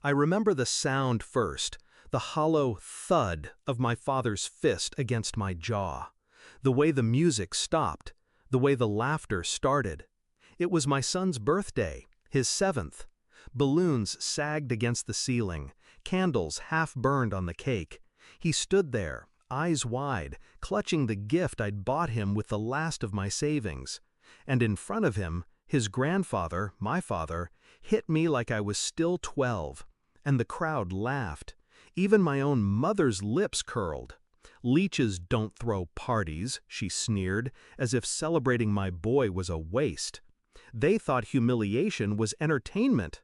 I remember the sound first, the hollow thud of my father's fist against my jaw, the way the music stopped, the way the laughter started. It was my son's birthday, his 7th. Balloons sagged against the ceiling, candles half burned on the cake. He stood there, eyes wide, clutching the gift I'd bought him with the last of my savings. And in front of him, his grandfather, my father, hit me like I was still 12. And the crowd laughed. Even my own mother's lips curled. "Leeches don't throw parties," she sneered, as if celebrating my boy was a waste. They thought humiliation was entertainment.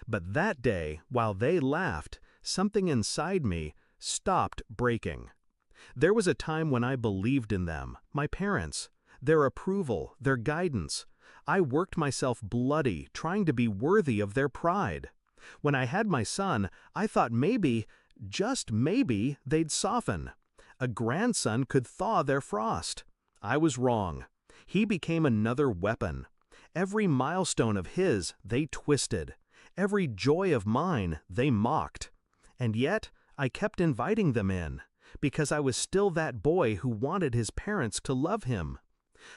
But that day, while they laughed, something inside me stopped breaking. There was a time when I believed in them, my parents, their approval, their guidance. I worked myself bloody, trying to be worthy of their pride. When I had my son, I thought maybe, just maybe, they'd soften. A grandson could thaw their frost. I was wrong. He became another weapon. Every milestone of his, they twisted. Every joy of mine, they mocked. And yet, I kept inviting them in, because I was still that boy who wanted his parents to love him.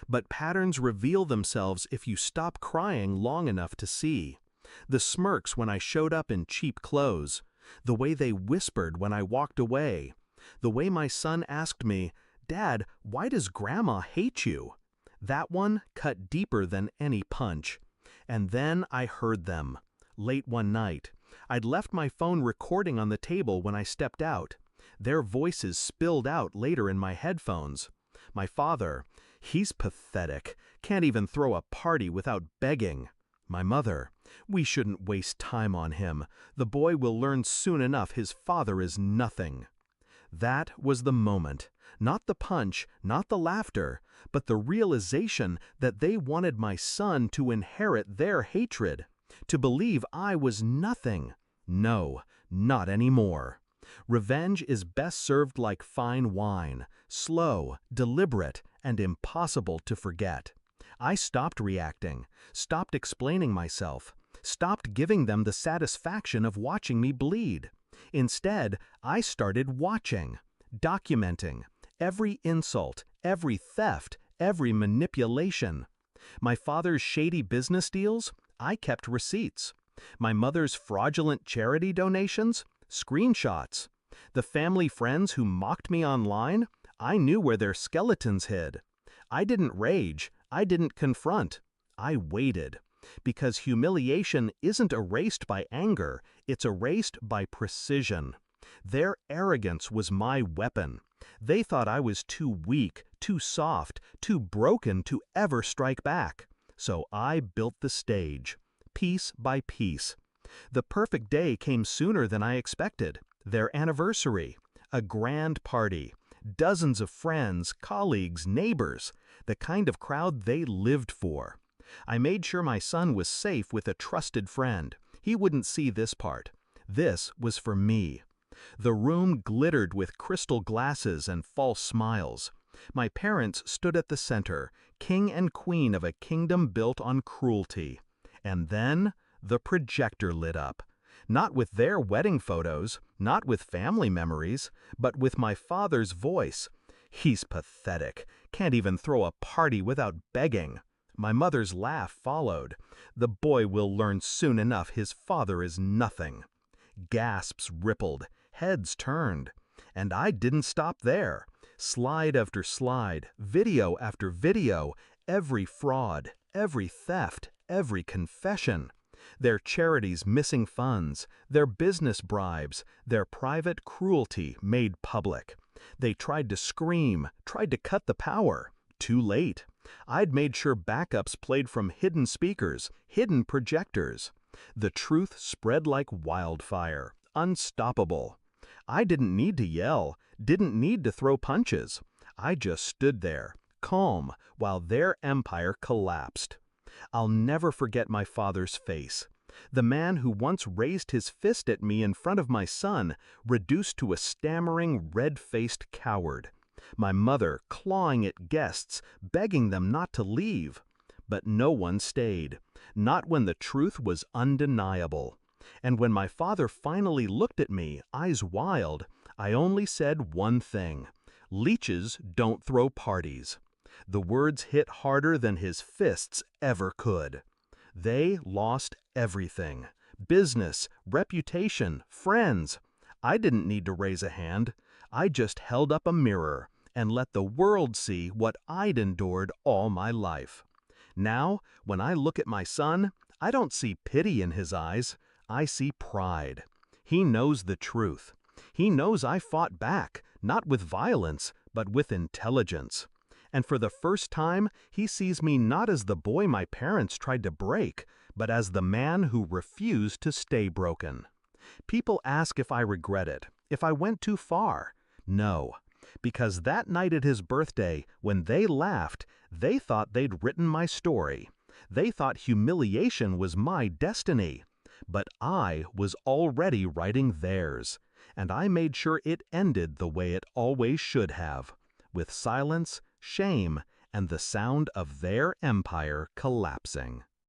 But patterns reveal themselves if you stop crying long enough to see. The smirks when I showed up in cheap clothes, the way they whispered when I walked away, the way my son asked me, "Dad, why does Grandma hate you?" That one cut deeper than any punch. And then I heard them. Late one night, I'd left my phone recording on the table when I stepped out. Their voices spilled out later in my headphones. My father, "He's pathetic, can't even throw a party without begging." My mother, "We shouldn't waste time on him. The boy will learn soon enough his father is nothing." That was the moment. Not the punch, not the laughter, but the realization that they wanted my son to inherit their hatred, to believe I was nothing. No, not anymore. Revenge is best served like fine wine, slow, deliberate, and impossible to forget. I stopped reacting, stopped explaining myself, stopped giving them the satisfaction of watching me bleed. Instead, I started watching, documenting every insult, every theft, every manipulation. My father's shady business deals, I kept receipts. My mother's fraudulent charity donations, screenshots. The family friends who mocked me online, I knew where their skeletons hid. I didn't rage, I didn't confront. I waited. Because humiliation isn't erased by anger, it's erased by precision. Their arrogance was my weapon. They thought I was too weak, too soft, too broken to ever strike back. So I built the stage, piece by piece. The perfect day came sooner than I expected. Their anniversary, a grand party, dozens of friends, colleagues, neighbors, the kind of crowd they lived for. I made sure my son was safe with a trusted friend. He wouldn't see this part. This was for me. The room glittered with crystal glasses and false smiles. My parents stood at the center, king and queen of a kingdom built on cruelty. And then the projector lit up. Not with their wedding photos, not with family memories, but with my father's voice. "He's pathetic, can't even throw a party without begging." My mother's laugh followed. "The boy will learn soon enough his father is nothing." Gasps rippled, heads turned. And I didn't stop there. Slide after slide, video after video, every fraud, every theft, every confession. Their charities missing funds, their business bribes, their private cruelty made public. They tried to scream, tried to cut the power. Too late. I'd made sure backups played from hidden speakers, hidden projectors. The truth spread like wildfire, unstoppable. I didn't need to yell, didn't need to throw punches. I just stood there, calm, while their empire collapsed. I'll never forget my father's face. The man who once raised his fist at me in front of my son, reduced to a stammering, red-faced coward. My mother clawing at guests, begging them not to leave. But no one stayed, not when the truth was undeniable. And when my father finally looked at me, eyes wild, I only said one thing: "Leeches don't throw parties." The words hit harder than his fists ever could. They lost everything: business, reputation, friends. I didn't need to raise a hand. I just held up a mirror and let the world see what I'd endured all my life. Now, when I look at my son, I don't see pity in his eyes. I see pride. He knows the truth. He knows I fought back, not with violence, but with intelligence. And for the first time, he sees me not as the boy my parents tried to break, but as the man who refused to stay broken. People ask if I regret it, if I went too far. No, because that night at his birthday, when they laughed, they thought they'd written my story. They thought humiliation was my destiny. But I was already writing theirs, and I made sure it ended the way it always should have, with silence, shame, and the sound of their empire collapsing.